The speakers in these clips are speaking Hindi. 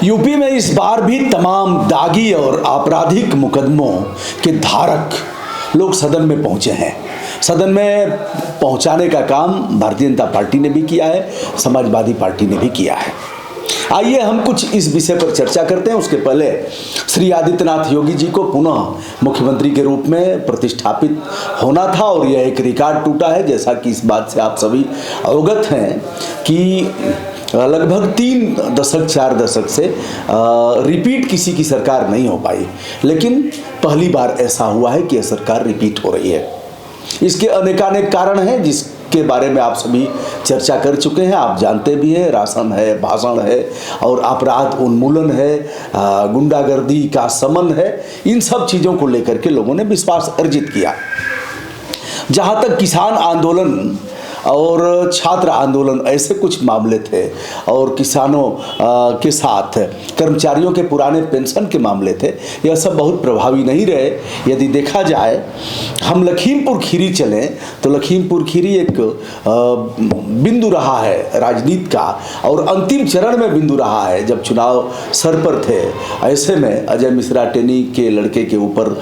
यूपी में इस बार भी तमाम दागी और आपराधिक मुकदमों के धारक लोग सदन में पहुंचे हैं। सदन में पहुंचाने का काम भारतीय जनता पार्टी ने भी किया है, समाजवादी पार्टी ने भी किया है। आइए हम कुछ इस विषय पर चर्चा करते हैं। उसके पहले श्री आदित्यनाथ योगी जी को पुनः मुख्यमंत्री के रूप में प्रतिष्ठापित होना था और यह एक रिकॉर्ड टूटा है। जैसा कि इस बात से आप सभी अवगत हैं कि लगभग 3 दशक 4 दशक से रिपीट किसी की सरकार नहीं हो पाई, लेकिन पहली बार ऐसा हुआ है कि यह सरकार रिपीट हो रही है। इसके अनेकानेक कारण हैं जिसके बारे में आप सभी चर्चा कर चुके हैं, आप जानते भी हैं। राशन है, भाषण है और अपराध उन्मूलन है, गुंडागर्दी का समन है। इन सब चीज़ों को लेकर के लोगों ने विश्वास अर्जित किया। जहाँ तक किसान आंदोलन और छात्र आंदोलन ऐसे कुछ मामले थे और किसानों के साथ कर्मचारियों के पुराने पेंशन के मामले थे, यह सब बहुत प्रभावी नहीं रहे। यदि देखा जाए, हम लखीमपुर खीरी चलें तो लखीमपुर खीरी एक बिंदु रहा है राजनीति का और अंतिम चरण में बिंदु रहा है। जब चुनाव सर पर थे, ऐसे में अजय मिश्रा टेनी के लड़के के ऊपर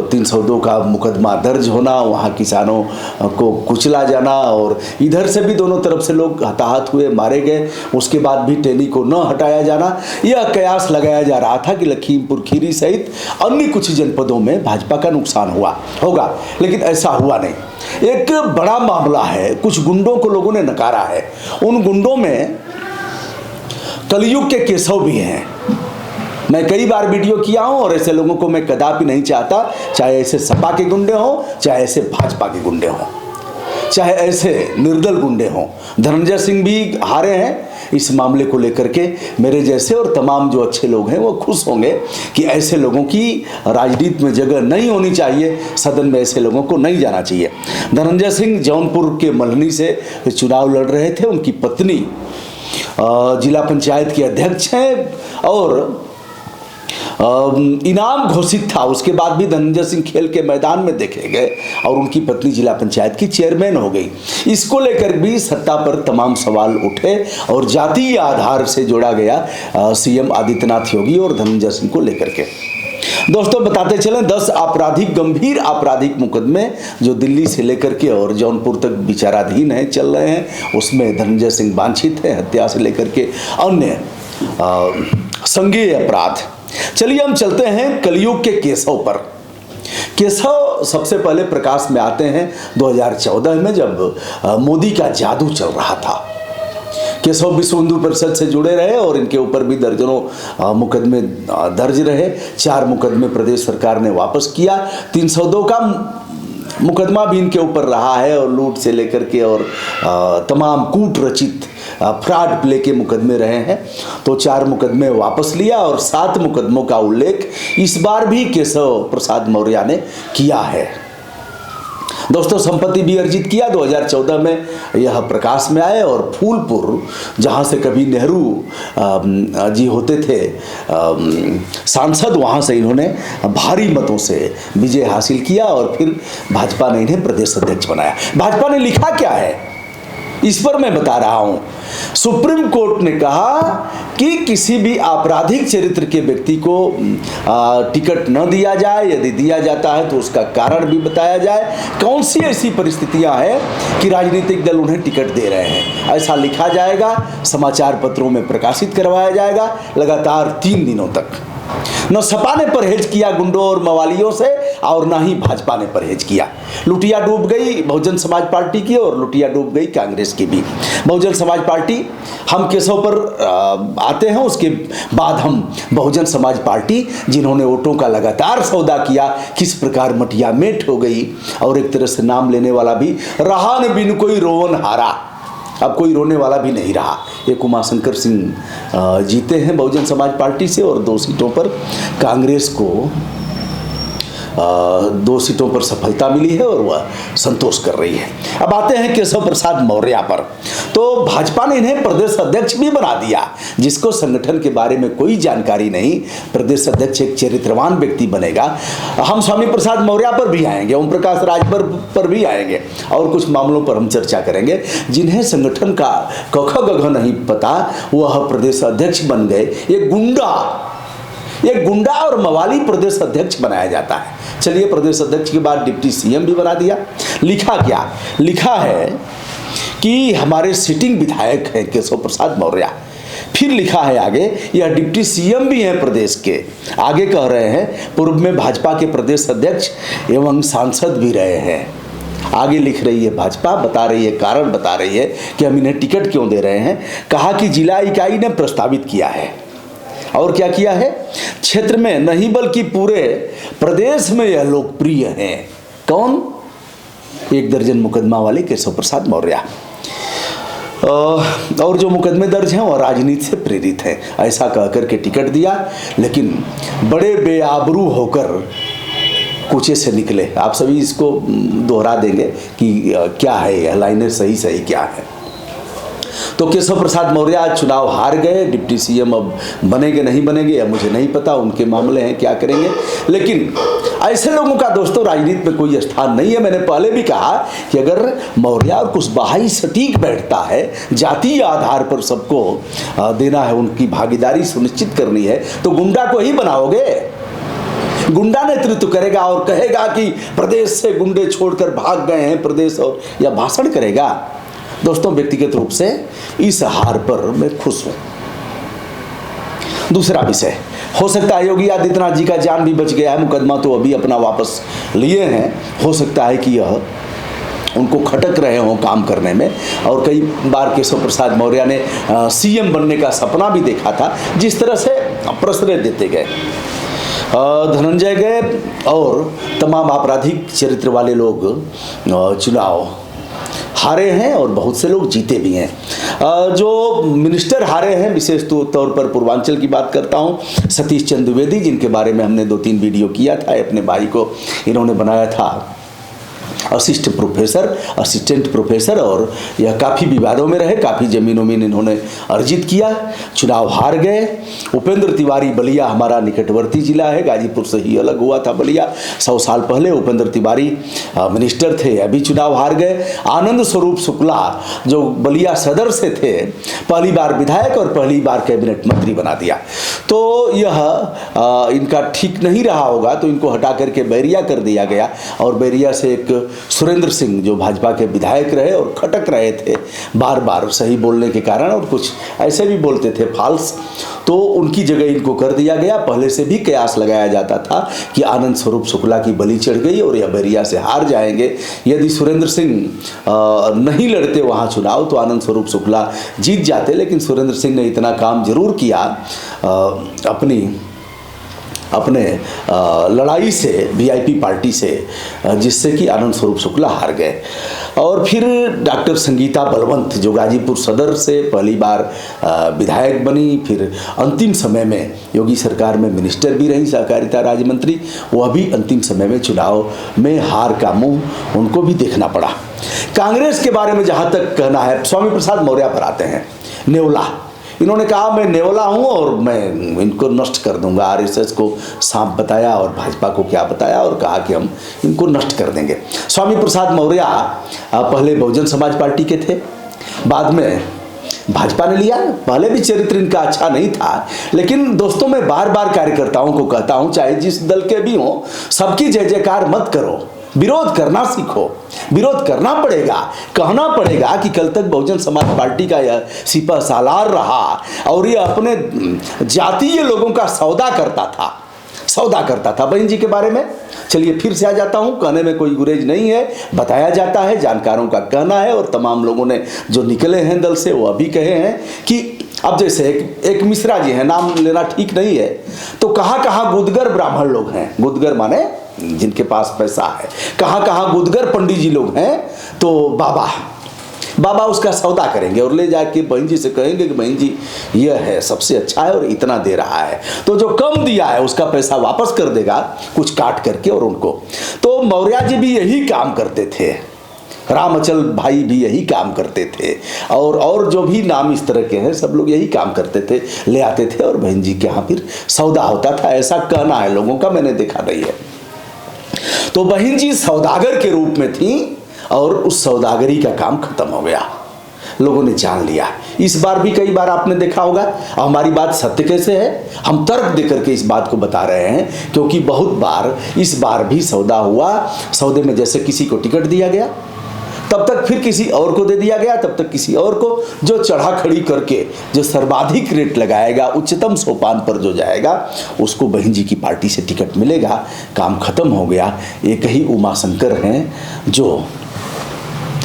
302 का मुकदमा दर्ज होना, वहाँ किसानों को कुछ ला जाना और इधर से भी दोनों तरफ से लोग हताहत हुए, मारे गए। उसके बाद भी टेनी को न हटाया जाना, यह कयास लगाया जा रहा था कि लखीमपुर खीरी सहित अन्य कुछ जनपदों में भाजपा का नुकसान होगा, लेकिन ऐसा हुआ नहीं। एक बड़ा मामला है, कुछ गुंडों को लोगों ने नकारा है। उन गुंडों में कलयुग के केशव भी हैं। मैं कई बार वीडियो किया हूं और ऐसे लोगों को मैं कदापि नहीं चाहता, चाहे ऐसे सपा के गुंडे हों, चाहे ऐसे भाजपा के गुंडे हों, चाहे ऐसे निर्दल गुंडे हों। धनंजय सिंह भी हारे हैं इस मामले को लेकर के। मेरे जैसे और तमाम जो अच्छे लोग हैं वो खुश होंगे कि ऐसे लोगों की राजनीति में जगह नहीं होनी चाहिए, सदन में ऐसे लोगों को नहीं जाना चाहिए। धनंजय सिंह जौनपुर के मल्हनी से चुनाव लड़ रहे थे। उनकी पत्नी जिला पंचायत की अध्यक्ष हैं और इनाम घोषित था। उसके बाद भी धनंजय सिंह खेल के मैदान में देखे गए और उनकी पत्नी जिला पंचायत की चेयरमैन हो गई। इसको लेकर भी सत्ता पर तमाम सवाल उठे और जातीय आधार से जोड़ा गया सीएम आदित्यनाथ योगी और धनंजय सिंह को लेकर के। दोस्तों, बताते चलें, 10 गंभीर आपराधिक मुकदमे जो दिल्ली से लेकर के और जौनपुर तक विचाराधीन है, चल रहे हैं। उसमें धनंजय सिंह वांछित है, हत्या से लेकर के अन्य संज्ञेय अपराध। चलिए हम चलते हैं कलयुग के केशव पर। केशव सबसे पहले प्रकाश में आते हैं 2014 में, जब मोदी का जादू चल रहा था। केशव विश्व हिंदू परिषद से जुड़े रहे और इनके ऊपर भी दर्जनों मुकदमे दर्ज रहे। 4 मुकदमे प्रदेश सरकार ने वापस किया। 302 का मुकदमा भी इनके ऊपर रहा है और लूट से लेकर के और तमाम कूट रचित फ्रॉड प्ले के मुकदमे रहे हैं। तो 4 मुकदमे वापस लिया और 7 मुकदमों का उल्लेख इस बार भी केशव प्रसाद मौर्य ने किया है। दोस्तों, संपत्ति भी अर्जित किया। 2014 में यह प्रकाश में आए और फूलपुर, जहां से कभी नेहरू जी होते थे सांसद, वहां से इन्होंने भारी मतों से विजय हासिल किया और फिर भाजपा ने इन्हें प्रदेश अध्यक्ष बनाया। भाजपा ने लिखा क्या है इस पर मैं बता रहा हूं। सुप्रीम कोर्ट ने कहा कि किसी भी आपराधिक चरित्र के व्यक्ति को टिकट न दिया जाए, यदि दिया जाता है तो उसका कारण भी बताया जाए। कौन सी ऐसी परिस्थितियां हैं कि राजनीतिक दल उन्हें टिकट दे रहे हैं, ऐसा लिखा जाएगा, समाचार पत्रों में प्रकाशित करवाया जाएगा लगातार 3 दिनों तक। न सपा ने परहेज किया गुंडों और मवालियों से और न ही भाजपा ने परहेज किया। लुटिया डूब गई बहुजन समाज पार्टी की और लुटिया डूब गई कांग्रेस की भी। बहुजन समाज पार्टी, हम केशव पर आते हैं, उसके बाद हम बहुजन समाज पार्टी, जिन्होंने वोटों का लगातार सौदा किया, किस प्रकार मटिया मेट हो गई और एक तरह से नाम लेने वाला भी रहा न बिन कोई रोवन हारा। अब कोई रोने वाला भी नहीं रहा। एक उमाशंकर सिंह जीते हैं बहुजन समाज पार्टी से और 2 सीटों पर कांग्रेस को 2 सीटों पर सफलता मिली है और वह संतोष कर रही है। अब आते हैं केशव प्रसाद मौर्य पर। तो भाजपा ने इन्हें प्रदेश अध्यक्ष भी बना दिया, जिसको संगठन के बारे में कोई जानकारी नहीं। प्रदेश अध्यक्ष एक चरित्रवान व्यक्ति बनेगा। हम स्वामी प्रसाद मौर्य पर भी आएंगे, ओम प्रकाश राजभर पर भी आएंगे और कुछ मामलों पर हम चर्चा करेंगे। जिन्हें संगठन का क ख ग घ नहीं पता वह प्रदेश अध्यक्ष बन गए। एक गुंडा और मवाली प्रदेश अध्यक्ष बनाया जाता है। चलिए, प्रदेश अध्यक्ष के बाद डिप्टी सीएम भी बना दिया। लिखा क्या? लिखा है कि हमारे सिटिंग विधायक हैं केशव प्रसाद मौर्य। फिर लिखा है आगे, यह डिप्टी सीएम भी हैं प्रदेश के। आगे कह रहे हैं पूर्व में भाजपा के प्रदेश अध्यक्ष एवं सांसद भी रहे हैं। आगे लिख रही है भाजपा, बता रही है, कारण बता रही है कि हम इन्हें टिकट क्यों दे रहे हैं। कहा कि जिला इकाई ने प्रस्तावित किया है। और क्या किया है? क्षेत्र में नहीं बल्कि पूरे प्रदेश में यह लोकप्रिय हैं। कौन? 1 दर्जन मुकदमा वाले केशव प्रसाद मौर्य। और जो मुकदमे दर्ज हैं वह राजनीति से प्रेरित हैं, ऐसा कहकर के टिकट दिया। लेकिन बड़े बेआबरू होकर कूचे से निकले। आप सभी इसको दोहरा देंगे कि क्या है यह लाइनें, सही सही क्या है। तो केशव प्रसाद मौर्य आज चुनाव हार गए। डिप्टी सीएम अब बनेंगे नहीं बनेंगे या मुझे नहीं पता, उनके मामले हैं, क्या करेंगे। लेकिन ऐसे लोगों का दोस्तों राजनीति में कोई स्थान नहीं है। मैंने पहले भी कहा कि अगर मौर्य और कुशवाहा ही सटीक बैठता है, जातीय आधार पर सबको देना है, उनकी भागीदारी सुनिश्चित करनी है, तो गुंडा को ही बनाओगे। गुंडा नेतृत्व करेगा और कहेगा कि प्रदेश से गुंडे छोड़कर भाग गए हैं प्रदेश, और या भाषण करेगा। दोस्तों, व्यक्तिगत रूप से इस हार पर मैं खुश हूं। दूसरा विषय, हो सकता है योगी आदित्यनाथ जी का जान भी बच गया है। मुकदमा तो अभी अपना वापस लिए हैं। हो सकता है कि यह उनको खटक रहे हों काम करने में। और कई बार केशव प्रसाद मौर्य ने सीएम बनने का सपना भी देखा था। जिस तरह से प्रश्रय देते गए, धनंजय गए और तमाम आपराधिक चरित्र वाले लोग चुनाव हारे हैं और बहुत से लोग जीते भी हैं। जो मिनिस्टर हारे हैं, विशेष तौर पर पूर्वांचल की बात करता हूं, सतीश चंद्र द्विवेदी, जिनके बारे में हमने 2-3 वीडियो किया था। अपने भाई को इन्होंने बनाया था असिस्टेंट प्रोफेसर, और यह काफ़ी विवादों में रहे, काफ़ी जमीनों में इन्होंने अर्जित किया, चुनाव हार गए। उपेंद्र तिवारी, बलिया हमारा निकटवर्ती जिला है, गाजीपुर से ही अलग हुआ था बलिया। 100 साल पहले उपेंद्र तिवारी मिनिस्टर थे, अभी चुनाव हार गए। आनंद स्वरूप शुक्ला जो बलिया सदर से थे, पहली बार विधायक और पहली बार कैबिनेट मंत्री बना दिया। तो यह इनका ठीक नहीं रहा होगा, तो इनको हटा करके बैरिया कर दिया गया। और बैरिया से एक सुरेंद्र सिंह जो भाजपा के विधायक रहे और खटक रहे थे बार बार सही बोलने के कारण, और कुछ ऐसे भी बोलते थे फाल्स, तो उनकी जगह इनको कर दिया गया। पहले से भी कयास लगाया जाता था कि आनंद स्वरूप शुक्ला की बलि चढ़ गई और यह बैरिया से हार जाएंगे। यदि सुरेंद्र सिंह नहीं लड़ते वहाँ चुनाव तो आनंद स्वरूप शुक्ला जीत जाते। लेकिन सुरेंद्र सिंह ने इतना काम जरूर किया अपने लड़ाई से, वीआईपी पार्टी से, जिससे कि आनंद स्वरूप शुक्ला हार गए। और फिर डॉक्टर संगीता बलवंत जो गाजीपुर सदर से पहली बार विधायक बनी, फिर अंतिम समय में योगी सरकार में मिनिस्टर भी रही, सहकारिता राज्य मंत्री, वह भी अंतिम समय में चुनाव में हार का मुंह उनको भी देखना पड़ा। कांग्रेस के बारे में जहाँ तक कहना है, स्वामी प्रसाद मौर्य पर आते हैं। नेवला, इन्होंने कहा मैं नेवला हूं और मैं इनको नष्ट कर दूंगा। आरएसएस को सांप बताया और भाजपा को क्या बताया, और कहा कि हम इनको नष्ट कर देंगे। स्वामी प्रसाद मौर्य पहले बहुजन समाज पार्टी के थे, बाद में भाजपा ने लिया। पहले भी चरित्र इनका अच्छा नहीं था। लेकिन दोस्तों, मैं बार बार कार्यकर्ताओं को कहता हूं, चाहे जिस दल के भी हों, सबकी जय जयकार मत करो, विरोध करना सीखो। विरोध करना पड़ेगा, कहना पड़ेगा कि कल तक बहुजन समाज पार्टी का यह सिपह सालार रहा और ये अपने जातीय लोगों का सौदा करता था। बहन जी के बारे में चलिए फिर से आ जाता हूं, कहने में कोई गुरेज नहीं है, बताया जाता है, जानकारों का कहना है। और तमाम लोगों ने जो निकले हैं दल से वो अभी कहे हैं कि अब जैसे एक मिश्रा जी हैं, नाम लेना ठीक नहीं है, तो कहाँ गुदगर ब्राह्मण लोग हैं, गुदगर माने जिनके पास पैसा है, कहाँ गुदगर पंडित जी लोग हैं, तो बाबा उसका सौदा करेंगे और ले जाके बहन जी से कहेंगे कि बहन जी यह है सबसे अच्छा है और इतना दे रहा है, तो जो कम दिया है उसका पैसा वापस कर देगा कुछ काट करके और उनको। तो मौर्य जी भी यही काम करते थे। रामअचल भाई भी यही काम करते थे, और जो भी नाम इस तरह के हैं सब लोग यही काम करते थे, ले आते थे और बहन जी के यहाँ फिर सौदा होता था, ऐसा कहना है लोगों का, मैंने देखा नहीं है। तो बहन जी सौदागर के रूप में थी और उस सौदागरी का काम खत्म हो गया, लोगों ने जान लिया। इस बार भी कई बार आपने देखा होगा। हमारी बात सत्य कैसे है, हम तर्क देकर के इस बात को बता रहे हैं, क्योंकि बहुत बार इस बार भी सौदा हुआ, सौदे में जैसे किसी को टिकट दिया गया, तब तक फिर किसी और को दे दिया गया, तब तक किसी और को, जो चढ़ा खड़ी करके जो सर्वाधिक रेट लगाएगा, उच्चतम सोपान पर जो जाएगा, उसको बहन जी की पार्टी से टिकट मिलेगा। काम खत्म हो गया। एक ही उमाशंकर हैं जो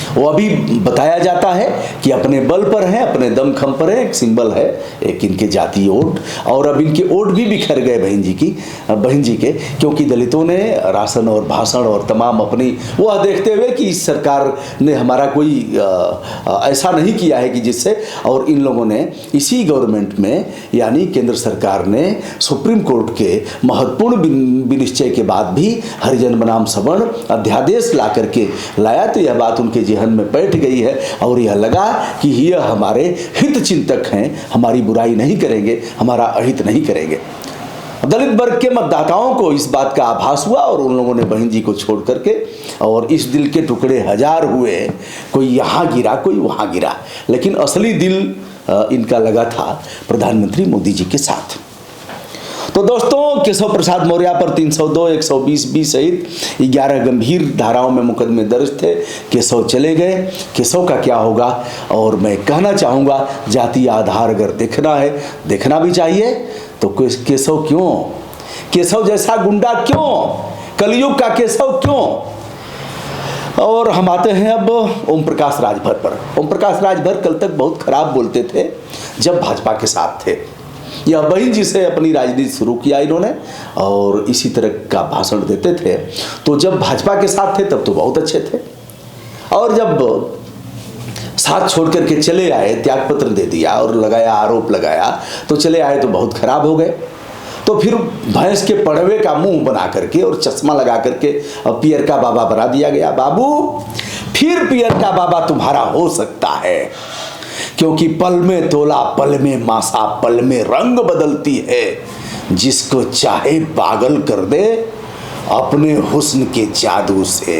वो अभी बताया जाता है कि अपने बल पर है, अपने दमखम पर है, एक सिंबल है, एक इनके जातीय वोट, और अब इनके वोट भी बिखर गए बहन जी के, क्योंकि दलितों ने राशन और भाषण और तमाम अपनी वह देखते हुए कि इस सरकार ने हमारा कोई ऐसा नहीं किया है कि जिससे, और इन लोगों ने इसी गवर्नमेंट में, यानी केंद्र सरकार ने सुप्रीम कोर्ट के महत्वपूर्ण विनिश्चय के बाद भी हरिजन बनाम सवर्ण अध्यादेश ला करके लाया, तो यह बात उनके जेहन में बैठ गई है और यह लगा कि यह हमारे हित चिंतक हैं, हमारी बुराई नहीं करेंगे, हमारा अहित नहीं करेंगे। दलित वर्ग के मतदाताओं को इस बात का आभास हुआ और उन लोगों ने बहन जी को छोड़ करके, और इस दिल के टुकड़े हजार हुए, कोई यहाँ गिरा कोई वहाँ गिरा, लेकिन असली दिल इनका लगा था प्रधानमंत्री मोदी जी के साथ। तो दोस्तों, केशव प्रसाद मौर्य पर 302, 120B सहित 11 गंभीर धाराओं में मुकदमे दर्ज थे। केशव चले गए, केशव का क्या होगा? और मैं कहना चाहूँगा, जातीय आधार अगर देखना है, देखना भी चाहिए, तो केशव क्यों, केशव जैसा गुंडा क्यों, कलयुग का केशव क्यों? और हम आते हैं अब ओम प्रकाश राजभर पर। ओम प्रकाश राजभर कल तक बहुत खराब बोलते थे जब भाजपा के साथ थे। यह बहन जी से अपनी राजनीति शुरू किया इन्होंने, और इसी तरह का भाषण देते थे। तो जब भाजपा के साथ थे तब तो बहुत अच्छे थे, और जब साथ छोड़ करके चले आए, त्यागपत्र दे दिया और लगाया, आरोप लगाया, तो चले आए तो बहुत खराब हो गए। तो फिर भैंस के पड़वे का मुंह बना करके और चश्मा लगा करके पियर का बाबा बना दिया गया। बाबू, फिर पियर का बाबा तुम्हारा हो सकता है, क्योंकि पल में तोला, पल में मासा, पल में रंग बदलती है। जिसको चाहे पागल कर दे अपने हुस्न के जादू से।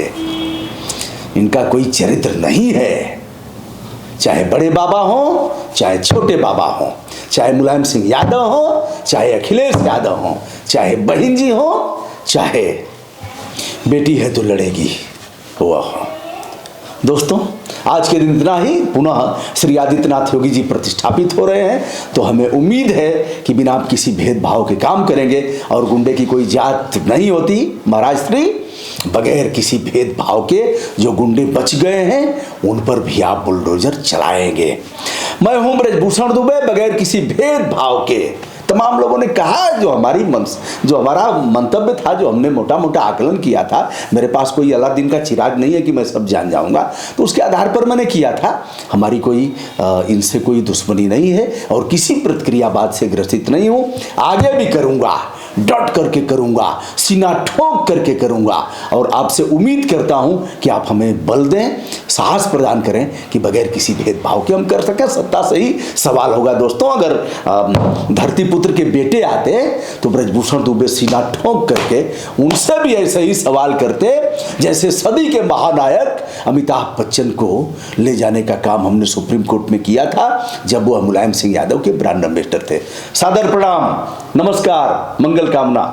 इनका कोई चरित्र नहीं है, चाहे बड़े बाबा हो, चाहे छोटे बाबा हो, चाहे मुलायम सिंह यादव हो, चाहे अखिलेश यादव हो, चाहे बहन जी हो, चाहे बेटी है तो लड़ेगी वह हो। दोस्तों, आज के दिन इतना ही। पुनः श्री आदित्यनाथ योगी जी प्रतिष्ठापित हो रहे हैं, तो हमें उम्मीद है कि बिना किसी भेदभाव के काम करेंगे, और गुंडे की कोई जात नहीं होती महाराज श्री। बगैर किसी भेदभाव के जो गुंडे बच गए हैं उन पर भी आप बुलडोजर चलाएंगे। मैं हूं ब्रजभूषण दुबे। बगैर किसी भेदभाव के तमाम लोगों ने कहा, जो हमारा मंतव्य था, जो हमने मोटा मोटा आकलन किया था, मेरे पास कोई अलादीन का चिराग नहीं है कि मैं सब जान जाऊंगा, तो उसके आधार पर मैंने किया था। हमारी कोई इनसे कोई दुश्मनी नहीं है और किसी प्रतिक्रियावाद से ग्रसित नहीं हूं। आगे भी करूंगा, डट करके करूंगा, सीना ठोक करके करूंगा, और आपसे उम्मीद करता हूं कि आप हमें बल दें, साहस प्रदान करें कि बगैर किसी भेदभाव के हम कर सकें। सत्ता से ही सवाल होगा दोस्तों। अगर धरती पुत्र के बेटे आते तो ब्रजभूषण दुबे सीना ठोक करके उनसे भी ऐसे ही सवाल करते, जैसे सदी के महानायक अमिताभ बच्चन को ले जाने का काम हमने सुप्रीम कोर्ट में किया था, जब वो मुलायम सिंह यादव के ब्रांड एम्बेसडर थे। सादर प्रणाम, नमस्कार, मंगल कामना।